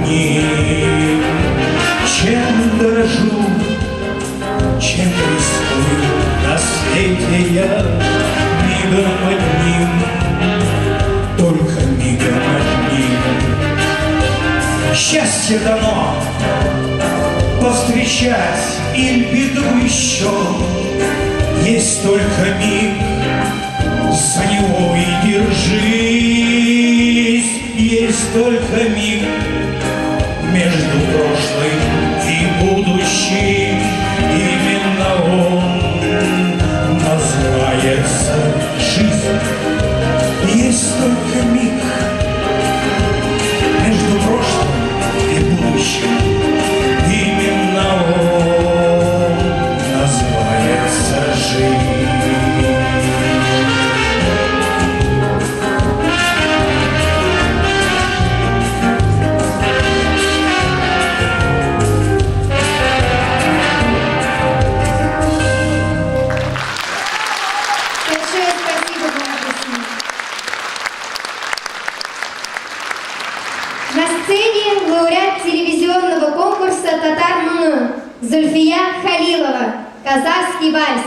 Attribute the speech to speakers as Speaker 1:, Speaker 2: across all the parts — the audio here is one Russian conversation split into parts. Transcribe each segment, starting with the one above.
Speaker 1: одним. Чем дорожу, чем рискую на свете я, мигом одним, только мигом одним. Счастье дано повстречать или беду еще, есть только миг, за него и держись. Есть только миг между прошлым и будущим, именно он называется жизнь. Есть только миг между прошлым и будущим, именно он называется жизнь.
Speaker 2: На сцене лауреат телевизионного конкурса «Татар Муну» Зульфия Халилова, «Казахский вальс».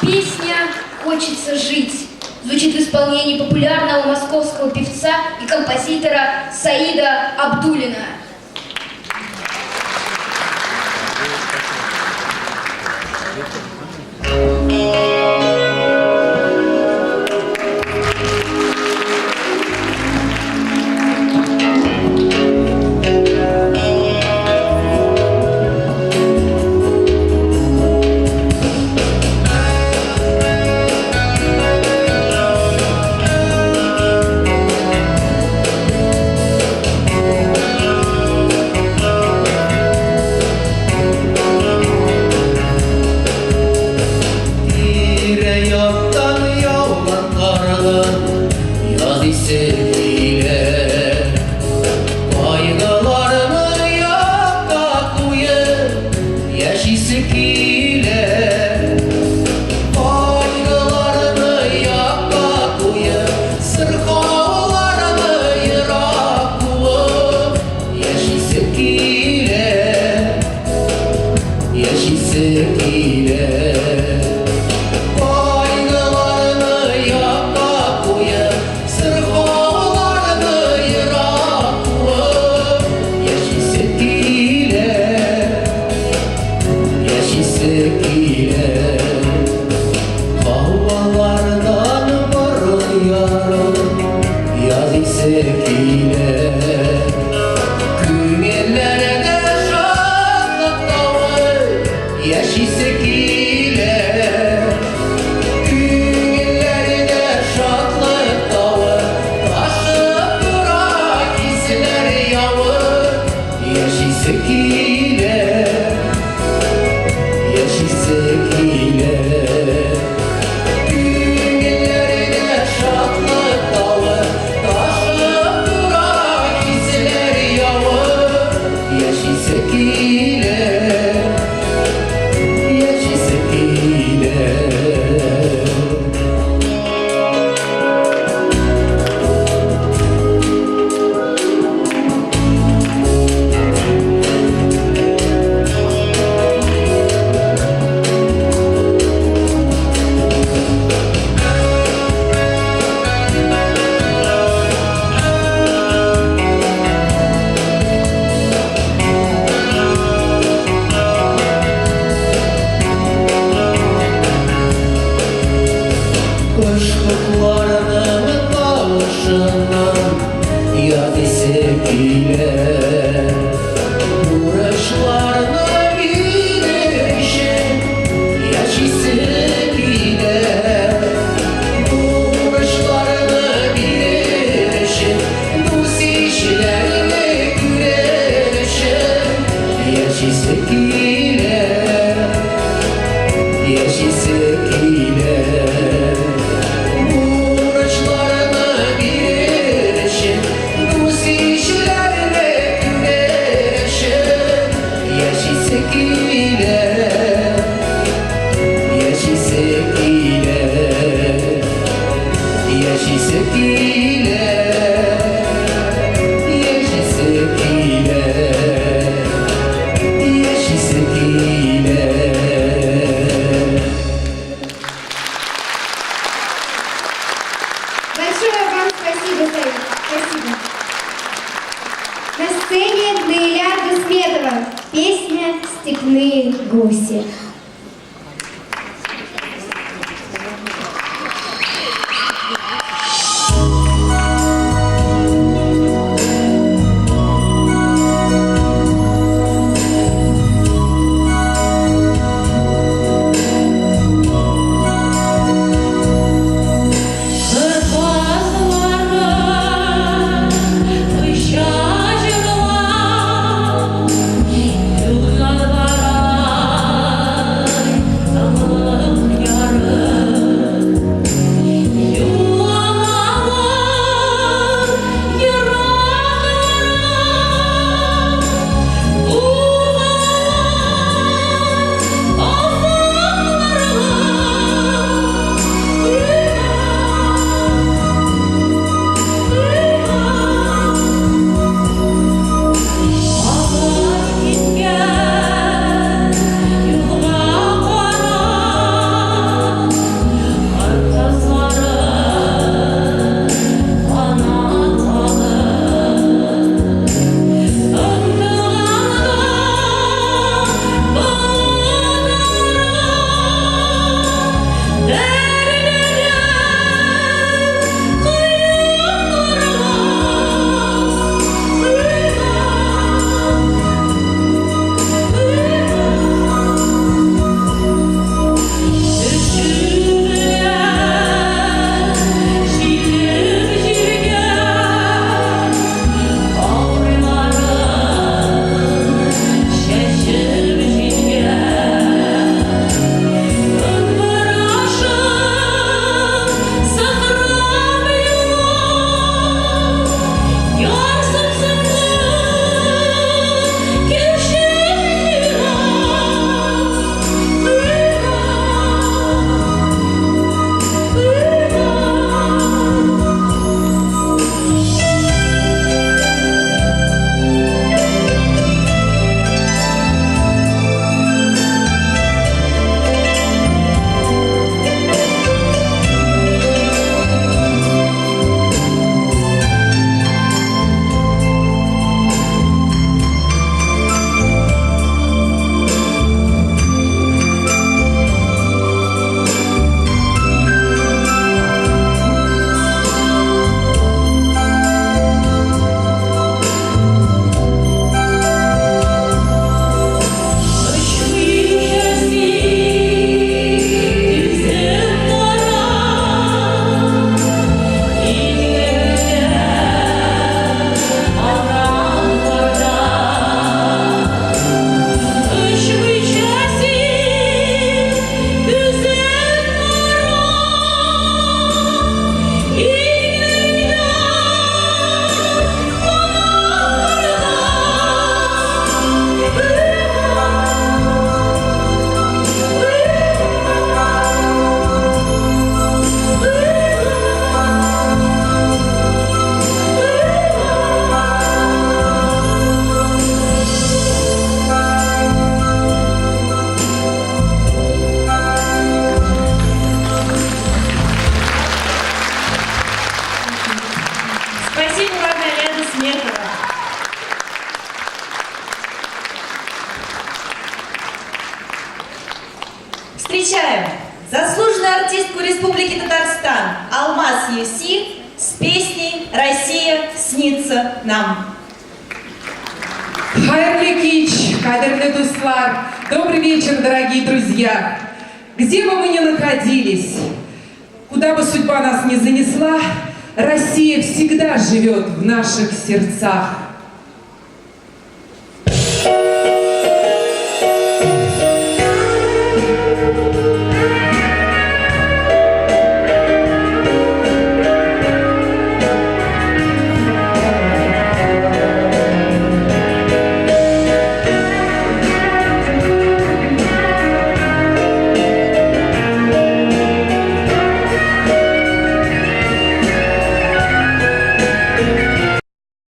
Speaker 3: Песня «Хочется жить» звучит в исполнении популярного московского певца и композитора Саида Абдуллина.
Speaker 4: ile, yaşasak ile. Günlerine şadlık dalı, taşıp durak hisler yalı. Yaşasak ile, yaşasak ile. Kışlıklarının dalışından yad isek ile. Uğraşlarını bilirişim, yaşasak ile. Uğraşlarını bilirişim, dost işlerine güleşim. Yaşasak ile, yaşasak ile. Yaşasak ile, yaşasak ile, yaşasak ile.
Speaker 2: Большое вам спасибо, Саид. Спасибо. На сцене Наиля Дусметова. Песня «Степные гуси».
Speaker 5: Ой, встречаем заслуженную артистку Республики Татарстан Алмаз Евси с песней «Россия снится нам».
Speaker 6: Хайрлы кич, кадерный дуслар, добрый вечер, дорогие друзья. Где бы мы ни находились, куда бы судьба нас ни занесла, Россия всегда живет в наших сердцах.